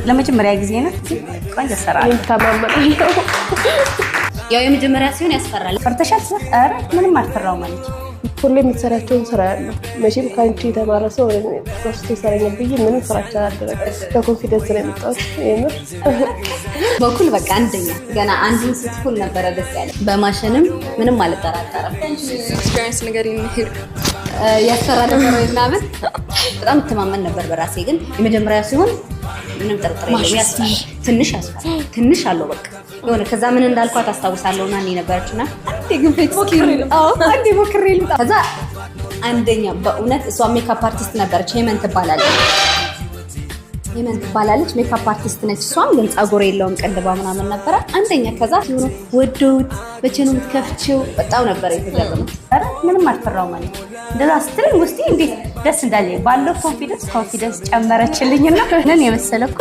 ለመጀመሪያ ጊዜ ነው ቆንጆ ሰራለሁ ተማመናለሁ። ያው የመጀመሪያ ሲሆን ያስፈራል። ፈርተሻል? ኧረ ምንም አልፈራው ማለት ሁሌ የምትሰራቸውን ስራ ያለው መቼም ከአንቺ የተማረ ሰው ሶስት ይሰራኛል ብዬ ምንም ፍራቻ አላደረግም። በኮንፊደንስ ነው የመጣሁት። የምር በኩል በቃ አንደኛ ገና አንዱን ስትኩል ነበረ ደስ ያለ። በማሽንም ምንም አልጠራጠርም። ኤክስፒሪየንስ ነገር ይሄድ ያሰራ ነበር ምናምን በጣም ተማመን ነበር በራሴ። ግን የመጀመሪያ ሲሆን ምንም ጥርጥር የለም ያስፈራል። ትንሽ አለው በቃ የሆነ ከዛ ምን እንዳልኳት አስታውሳለሁና እኔ ነበርችና አንዴ ግን ፌክስ አንዴ ሞክሬ ልምጣ። ከዛ አንደኛ በእውነት እሷ ሜካፕ አርቲስት ነበረች። ሄመን ትባላለች ሜካፕ አርቲስት ነች። እሷም ግን ጸጉር የለውም ቅንድባ ምናምን ነበረ አንደኛ። ከዛ ሲሆኑ ወደውት መቼ ነው የምትከፍቺው በጣም ነበር የተገረመው። ኧረ ምንም አልፈራው ማለት እንደዛ ስትለኝ ውስጤ እንዴት ደስ እንዳለኝ ባለው ኮንፊደንስ ጨመረችልኝና ነን የመሰለ